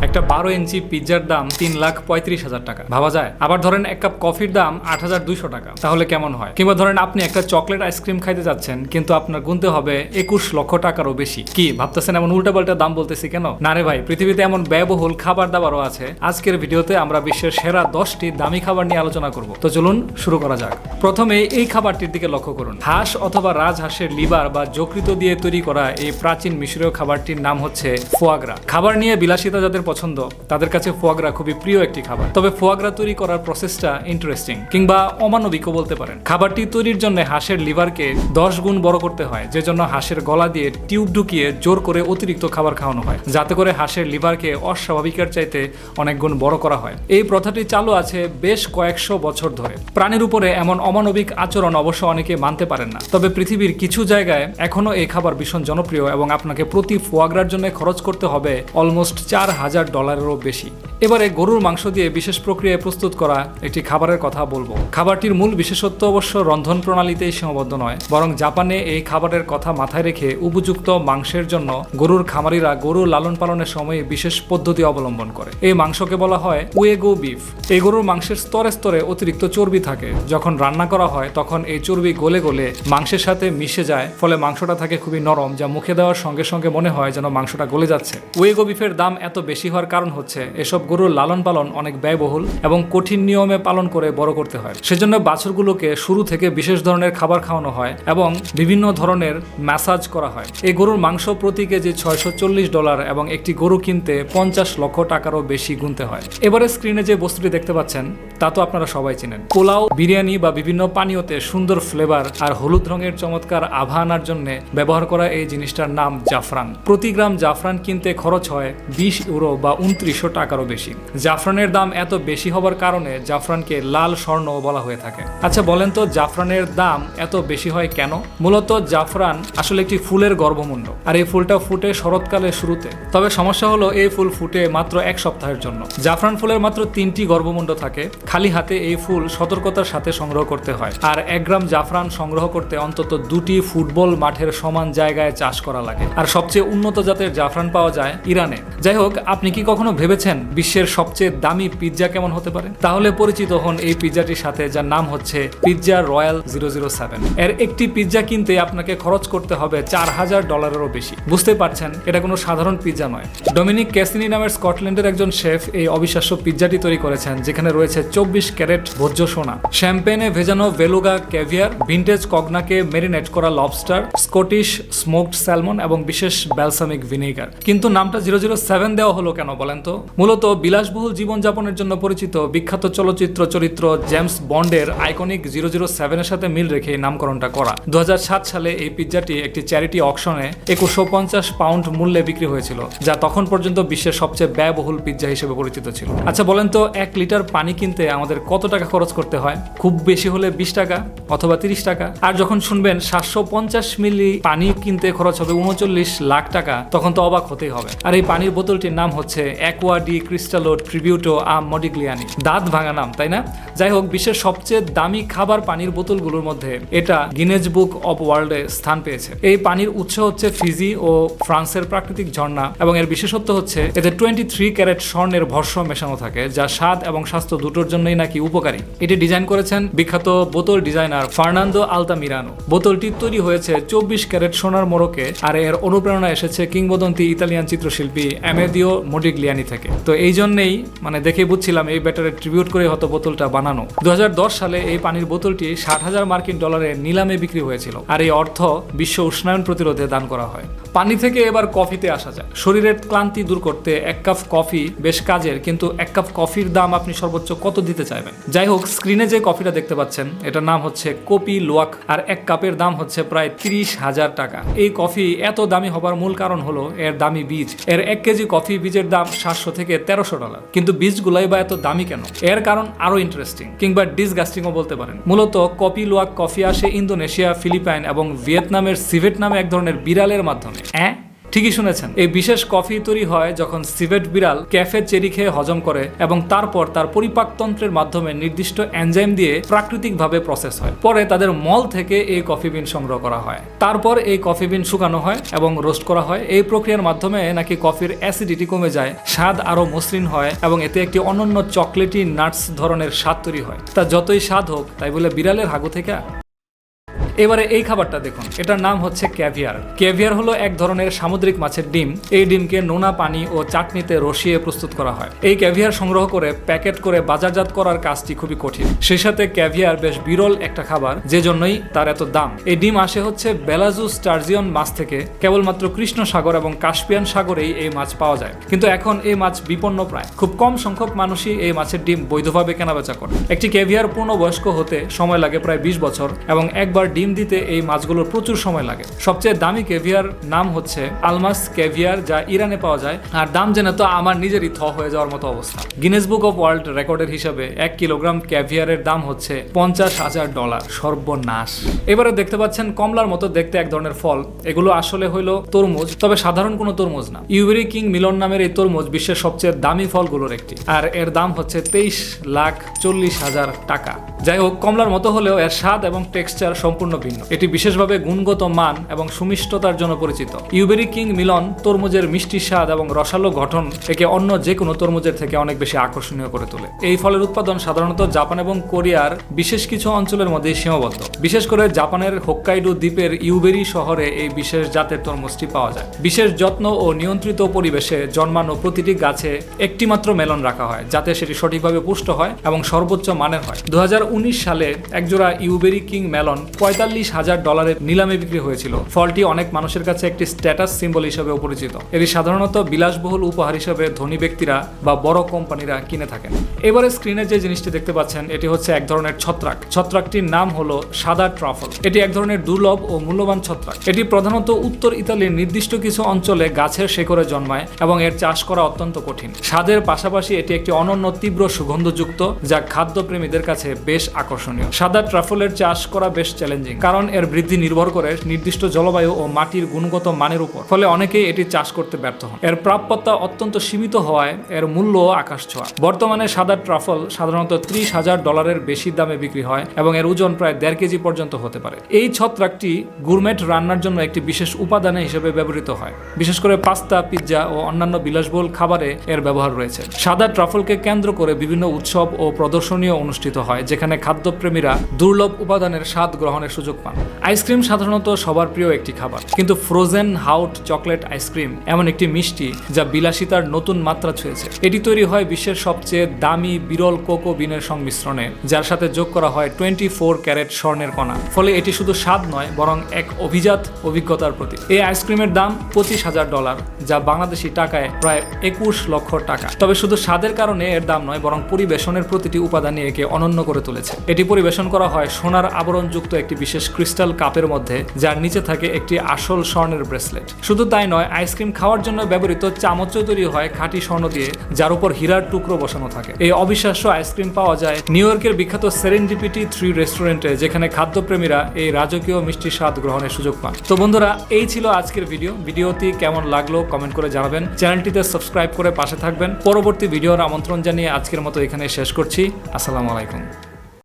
একটা 12 ইঞ্চি পিৎজার দাম 3,35,000 টাকা, ভাবা যায়? আবার ধরেন এক কাপ কফির দাম 8,200 টাকা, তাহলে কেমন হয়? কিংবা ধরেন আপনি একটা চকলেট আইসক্রিম খাইতে যাচ্ছেন, কিন্তু আপনার গুনতে হবে 21 লক্ষ টাকারও বেশি। কি ভাবতেছেন এমন উল্টাপাল্টা দাম বলতেছি কেন? না রে ভাই, পৃথিবীতে এমন ব্যয়বহুল খাবার দাবারও আছে। আজকের ভিডিওতে আমরা বিশ্বের সেরা 10টি দামি খাবার নিয়ে আলোচনা করব। তো চলুন শুরু করা যাক। প্রথমে এই খাবারটির দিকে লক্ষ্য করুন। হাঁস অথবা রাজহাঁসের লিভার বা যকৃত দিয়ে তৈরি করা এই প্রাচীন মিশরীয় খাবারটির নাম হচ্ছে ফোয়াগ্রা। খাবার নিয়ে বিলাসিতা যাদের পছন্দ তাদের কাছে ফোয়াগ্রা খুবই প্রিয় একটি খাবার। তবে ফোয়াগ্রা তৈরি করার প্রসেসটা ইন্টারেস্টিং কিংবা অমানবিকও বলতে পারেন। খাবারটি তৈরির জন্য হাঁসের লিভারকে 10 গুণ বড় করতে হয়, যে জন্য হাঁসের গলা দিয়ে টিউব ঢুকিয়ে জোর করে অতিরিক্ত খাবার খাওয়ানো হয়, যাতে করে হাঁসের লিভারকে অস্বাভাবিকের চাইতে অনেক গুণ বড় করা হয়। এই প্রথাটি চালু আছে বেশ কয়েকশো বছর ধরে। প্রাণীর উপরে এমন অমানবিক আচরণ অবশ্য অনেকে মানতে পারেন না, তবে পৃথিবীর কিছু জায়গায় এখনো এই খাবার ভীষণ জনপ্রিয় এবং আপনাকে প্রতি ফোয়াগ্রার জন্য খরচ করতে হবে অলমোস্ট $4,000-এরও বেশি। এবারে গরুর মাংস দিয়ে বিশেষ প্রক্রিয়ায় প্রস্তুত করা একটি খাবারের কথা বলবো। খাবারটির মূল বিশেষত্ব অবশ্য রন্ধন প্রণালীতেই সীমাবদ্ধ নয়, বরং জাপানে এই খাবারের কথা মাথায় রেখে উপযুক্ত মাংসের জন্য গরুর খামারিরা গরু লালন পালনের সময় বিশেষ পদ্ধতি অবলম্বন করে। এই মাংসকে বলা হয় ওয়েগো বিফ। এই গরুর মাংসের স্তরে স্তরে অতিরিক্ত চর্বি থাকে। যখন রান্না করা হয় তখন এই চর্বি গলে গলে মাংসের সাথে মিশে যায়, ফলে মাংসটা থাকে খুবই নরম, যা মুখে দেওয়ার সঙ্গে সঙ্গে মনে হয় যেন মাংসটা গলে যাচ্ছে। ওয়েগো বিফের দাম এত বেশি হওয়ার কারণ হচ্ছে এসব গরুর লালন পালন অনেক ব্যয়বহুল এবং কঠিন নিয়মে পালন করে বড় করতে হয়। সেজন্য বাছুরগুলোকে শুরু থেকে বিশেষ ধরনের খাবার খাওয়ানো হয় এবং বিভিন্ন ধরনের ম্যাসাজ করা হয়। এই গরুর মাংস প্রতি কেজি $640 এবং একটি গরু কিনতে 50 লক্ষ টাকারও বেশি গুনতে হয়। এবারে স্ক্রিনে যে বস্তুটি দেখতে পাচ্ছেন তা তো আপনারা সবাই চিনেন। পোলাও, বিরিয়ানি বা বিভিন্ন পানীয়তে সুন্দর ফ্লেভার আর হলুদ রঙের চমৎকার আভা আনার জন্য ব্যবহার করা এই জিনিসটার নাম জাফরান। প্রতি গ্রাম জাফরান কিনতে খরচ হয় €20 বা 2900 টাকারও বেশি। জাফরানের দাম এত বেশি হবার কারণে জাফরানকে লাল স্বর্ণ বলা হয়ে থাকে। আচ্ছা বলেন তো, জাফরানের দাম এত বেশি হয় কেন? মূলত জাফরান আসলে একটি ফুলের গর্ভমুণ্ড, আর এই ফুলটা ফুটে শরৎকালের শুরুতে। তবে সমস্যা হলো এই ফুল ফুটে মাত্র 1 সপ্তাহের জন্য। জাফরান ফুলের মাত্র 3টি গর্ভমুণ্ড থাকে। খালি হাতে এই ফুল সতর্কতার সাথে সংগ্রহ করতে হয়, আর 1 গ্রাম জাফরান সংগ্রহ করতে অন্তত 2টি ফুটবল মাঠের সমান জায়গায় চাষ করা লাগে। আর সবচেয়ে উন্নত জাতের জাফরান পাওয়া যায় ইরানে। যাই হোক, আপনি কি কখনো ভেবেছেন বিশ্বের সবচেয়ে দামি পিৎজা কেমন হতে পারে? তাহলে পরিচিত হন এই পিৎজাটির সাথে, যার নাম হচ্ছে পিৎজা রয়্যাল 007। এর একটি পিৎজা কিনতে আপনাকে খরচ করতে হবে $4,000-এরও বেশি। বুঝতে পারছেন, এটা কোনো সাধারণ পিৎজা নয়। ডমিনিক ক্যাসিনি নামের স্কটল্যান্ডের একজন শেফ এই অবিশ্বাস্য পিৎজাটি তৈরি করেছেন, যেখানে রয়েছে 24 ক্যারেট ভোজ্য সোনা, শ্যাম্পেনে ভেজানো বেলুগা ক্যাভিয়ার, ভিন্টেজ কগনাকে মেরিনেট করা লবস্টার, স্কটিশ স্মোকড স্যালমন এবং বিশেষ ব্যালসামিক ভিনেগার। কিন্তু নামটা 007 দেওয়া হলো কেন বলেন তো? মূলত বিলাসবহুল জীবনযাপনের জন্য পরিচিত বিখ্যাত চলচ্চিত্র চরিত্র জেমস বন্ডের আইকনিক 007-এর সাথে মিল রেখে নামকরণটা করা। 2007 সালে এই পিৎজাটি একটি চ্যারিটি অকশনে 2150 পাউন্ড মূল্যে বিক্রি হয়েছিল, যা তখন পর্যন্ত বিশ্বের সবচেয়ে ব্যয়বহুল পিৎজা হিসেবে পরিচিত ছিল। আচ্ছা বলেন তো, 1 লিটার পানি কিনতে আমাদের কত টাকা খরচ করতে হয়? খুব বেশি হলে 20 টাকা অথবা 30 টাকা। আর যখন শুনবেন 750 মিলি পানি কিনতে খরচ হবে 39 লাখ টাকা, তখন তো অবাক হতেই হবে। আর এই পানির বোতলটির নাম হচ্ছে অ্যাকোয়া ডি ক্রিস্টালো ট্রিবিউটো আ মডিগ্লিয়ানি। দাঁত ভাঙা নাম, তাই না? যাই হোক, বিশ্বের সবচেয়ে দামি খাবার পানির বোতলগুলোর মধ্যে এটা গিনেজ বুক অব ওয়ার্ল্ডে স্থান পেয়েছে। এই পানির উৎস হচ্ছে ফিজি ও ফ্রান্সের প্রাকৃতিক ঝর্ণা, এবং এর বিশেষত্ব হচ্ছে এতে 23 ক্যারেট স্বর্ণের ভস্ম মেশানো থাকে, যা স্বাদ এবং স্বাস্থ্য দুটোর জন্যই নাকি উপকারী। এটি ডিজাইন করেছেন বিখ্যাত বোতল ডিজাইনার ফার্নান্দো আলতামিরানো। বোতলটি তৈরি হয়েছে 24 ক্যারেট সোনার মোড়কে, আর এর অনুপ্রেরণা এসেছে কিংবদন্তি ইতালিয়ান চিত্রশিল্পী অ্যামেদিও মডিগ্লিয়ানি থেকে। তো এই জন্যই দেখেই বুঝছিলাম এই ব্যাটারে ট্রিবিউট করে হয়তো বোতলটা বানানো। 2010 সালে এই পানির বোতলটি $60,000 নিলামে বিক্রি হয়েছিল, আর এই অর্থ বিশ্ব উষ্ণায়ন প্রতিরোধে দান করা হয়। পানি থেকে এবার কফিতে আসা যায়। শরীরের ক্লান্তি দূর করতে 1 কাপ কফি বেশ কাজের, কিন্তু 1 কাপ কফির দাম আপনি সর্বোচ্চ কত দিতে চাইবেন? যাই হোক, স্ক্রিনে যে কফিটা দেখতে পাচ্ছেন এটার নাম হচ্ছে কপি লুয়াক, আর 1 কাপের দাম হচ্ছে প্রায় 30,000 টাকা। এই কফি এত দামি হবার মূল কারণ হলো এর দামি বীজ। এর 1 কেজি কফি বীজের দাম $700 থেকে $1300। কিন্তু বীজগুলাই বা এত দামি কেন? এর কারণ আরো ইন্টারেস্টিং কিংবা ডিসগাস্টিংও বলতে পারেন। মূলত কপি লুয়াক কফি আসে ইন্দোনেশিয়া, ফিলিপাইন এবং ভিয়েতনামের সিভেট নামে এক ধরনের বিড়ালের মাধ্যমে। ঠিকই শুনেছেন, এই বিশেষ কফি তৈরি হয় যখন সিভেট বিড়াল ক্যাফে চেরি খেয়ে হজম করে এবং তারপর তার পরিপাকতন্ত্রের মাধ্যমে নির্দিষ্ট এনজাইম দিয়ে প্রাকৃতিকভাবে প্রসেস হয়। পরে তাদের মল থেকে এই কফি বিন সংগ্রহ করা হয়। তারপর এই কফি বিন শুকানো হয় এবং রোস্ট করা হয়। এই প্রক্রিয়ার মাধ্যমে নাকি কফির অ্যাসিডিটি কমে যায়, স্বাদ আরো মসৃণ হয় এবং এতে একটি অনন্য চকলেটি নাটস ধরনের স্বাদ তৈরি হয়। তা যতই স্বাদ হোক, তাই বলে বিড়ালের হাগু থেকে। এবারে এই খাবারটা দেখুন, এটার নাম হচ্ছে ক্যাভিয়ার। ক্যাভিয়ার হলো এক ধরনের সামুদ্রিক মাছের ডিম। এই ডিমকে নোনা পানি ও চাটনিতে রসিয়ে প্রস্তুত করা হয়। এই ক্যাভিয়ার সংগ্রহ করে প্যাকেট করে বাজারজাত করার কাজটি খুবই কঠিন। সেই সাথে ক্যাভিয়ার বেশ বিরল একটা খাবার, যে জন্যই তার এত দাম। এই ডিম আসে হচ্ছে বেলাজু স্টার্জিয়ন মাছ থেকে। কেবলমাত্র কৃষ্ণ সাগর এবং কাস্পিয়ান সাগরেই এই মাছ পাওয়া যায়, কিন্তু এখন এই মাছ বিপন্ন প্রায়। খুব কম সংখ্যক মানুষই এই মাছের ডিম বৈধভাবে কেনাবেচা করে। একটি ক্যাভিয়ার পূর্ণবয়স্ক হতে সময় লাগে প্রায় 20 বছর এবং একবার ডিম দিতে এই মাছগুলোর প্রচুর সময় লাগে। সবচেয়ে দামি ক্যাভিয়ার নাম হচ্ছে আলমাস ক্যাভিয়ার, যা ইরানে পাওয়া যায়। আর দাম জেনে তো আমার নিজেরই থ হয়ে যাওয়ার মতো অবস্থা। গিনেস বুক অফ ওয়ার্ল্ড রেকর্ডের হিসাবে 1 কিলোগ্রাম ক্যাভিয়ারের দাম হচ্ছে $50,000। সর্বনাশ। এবারে দেখতে পাচ্ছেন কমলার মতো দেখতে এক ধরনের ফল। এগুলো আসলে হইলো তরমুজ, তবে সাধারণ কোনো তরমুজ না। ইউবেরি কিং মিলন নামের এই তরমুজ বিশ্বের সবচেয়ে দামি ফলগুলোর একটি, আর এর দাম হচ্ছে $23,40,000 টাকা। যাই হোক, কমলার মতো হলেও এর স্বাদ এবং টেক্সচার সম্পূর্ণ ভিন্ন। এটি বিশেষভাবে গুণগত মান এবং সুমিষ্টতার জন্য পরিচিত। ইউবেরি কিং মিলন তরমুজের মিষ্টি স্বাদ এবং রসালো গঠন একে অন্য যে কোনো তরমুজের থেকে অনেক বেশি আকর্ষণীয় করে তোলে। এই ফলের উৎপাদন সাধারণত জাপান এবং কোরিয়ার বিশেষ কিছু অঞ্চলের মধ্যে সীমাবদ্ধ। বিশেষ করে জাপানের হোক্কাইডো দ্বীপের ইউবেরি শহরে এই বিশেষ জাতের তরমুজটি পাওয়া যায়। বিশেষ যত্ন ও নিয়ন্ত্রিত পরিবেশে জন্মানো প্রতিটি গাছে একটি মাত্র মেলন রাখা হয়, যাতে সেটি সঠিকভাবে পুষ্ট হয় এবং সর্বোচ্চ মানের হয়। 2019 সালে একজোড়া ইউবেরি কিং মেলন $45,000 নিলামে বিক্রি হয়েছিল। ফলটি অনেক মানুষের কাছে একটি স্ট্যাটাস সিম্বল হিসেবে পরিচিত। এটি সাধারণত বিলাসবহুল উপহার হিসেবে ধনী ব্যক্তিরা বা বড় কোম্পানিরা কিনে থাকেন। এবারে স্ক্রিনে যে জিনিসটি দেখতে পাচ্ছেন, এটি হচ্ছে এক ধরনের ছত্রাক। ছত্রাকটির নাম হলো সাদা ট্রাফল। এটি এক ধরনের দুর্লভ ও মূল্যবান ছত্রাক। এটি প্রধানত উত্তর ইতালির নির্দিষ্ট কিছু অঞ্চলে গাছের শেকড়ে জন্মায় এবং এর চাষ করা অত্যন্ত কঠিন। স্বাদের পাশাপাশি এটি একটি অনন্য তীব্র সুগন্ধযুক্ত, যা খাদ্যপ্রেমীদের কাছে বেশ আকর্ষণীয়। সাদা ট্রাফলের চাষ করা বেশ চ্যালেঞ্জিং, কারণ এর বৃদ্ধি নির্ভর করে নির্দিষ্ট জলবায়ু ও মাটির গুণগত মানের উপর। ফলে অনেকেই এটি চাষ করতে ব্যর্থ হন। এর প্রাপ্যতা অত্যন্ত সীমিত হওয়ায় এর মূল্য আকাশ ছোঁয়া। বর্তমানে সাদা ট্রাফল সাধারণত $30,000 বেশি দামে বিক্রি হয় এবং এর ওজন প্রায় 1.5 কেজি পর্যন্ত হতে পারে। এই ছত্রাকটি গুরমেট রান্নার জন্য একটি বিশেষ উপাদান হিসেবে ব্যবহৃত হয়। বিশেষ করে পাস্তা, পিৎজা ও অন্যান্য বিলাসবহুল খাবারে এর ব্যবহার রয়েছে। সাদা ট্রাফলকে কেন্দ্র করে বিভিন্ন উৎসব ও প্রদর্শনীও অনুষ্ঠিত হয়, যেখানে খাদ্যপ্রেমীরা দুর্লভ উপাদানের স্বাদ গ্রহণের সুযোগ পান। আইসক্রিম সাধারণত সবার প্রিয় একটি খাবার, কিন্তু ফ্রোজেন হাউট চকলেট আইসক্রিম এমন একটি মিষ্টি যা বিলাসিতার নতুন মাত্রা ছুঁয়েছে। এটি তৈরি হয় বিশ্বের সবচেয়ে দামি বিরল কোকো বিনের সংমিশ্রণে, যার সাথে যোগ করা হয় 24 ক্যারেট স্বর্ণের কণা। ফলে এটি শুধু স্বাদ নয়, বরং এক অভিজাত অভিজ্ঞতার প্রতীক। এই আইসক্রিমের দাম $25,000, যা বাংলাদেশি টাকায় প্রায় 21 লক্ষ টাকা। তবে শুধু স্বাদের কারণে এর দাম নয়, বরং পরিবেশনের প্রতিটি উপাদানই একে অনন্য করে তুলেছে। এটি পরিবেশন করা হয় সোনার আবরণযুক্ত একটি বিশেষ ক্রিস্টাল কাপের মধ্যে, যার নিচে থাকে একটি আসল স্বর্ণের ব্রেসলেট। শুধু তাই নয়, আইসক্রিম খাওয়ার জন্য ব্যবহৃত চামচও তৈরি হয় খাঁটি স্বর্ণ দিয়ে, যার উপর হীরার টুকরো বসানো থাকে। এই অবিশ্বাস্য আইসক্রিম পাওয়া যায় নিউ ইয়র্কের বিখ্যাত সেরেন্ডিপিটি 3 রেস্টুরেন্টে, যেখানে খাদ্যপ্রেমীরা এই রাজকীয় মিষ্টি স্বাদ গ্রহণের সুযোগ পান। তো বন্ধুরা, এই ছিল আজকের ভিডিওটি কেমন লাগলো কমেন্ট করে জানাবেন। চ্যানেলটিতে সাবস্ক্রাইব করে পাশে থাকবেন। পরবর্তী ভিডিওর আমন্ত্রণ জানিয়ে আজকের মতো এখানে শেষ করছি। আসসালামু আলাইকুম।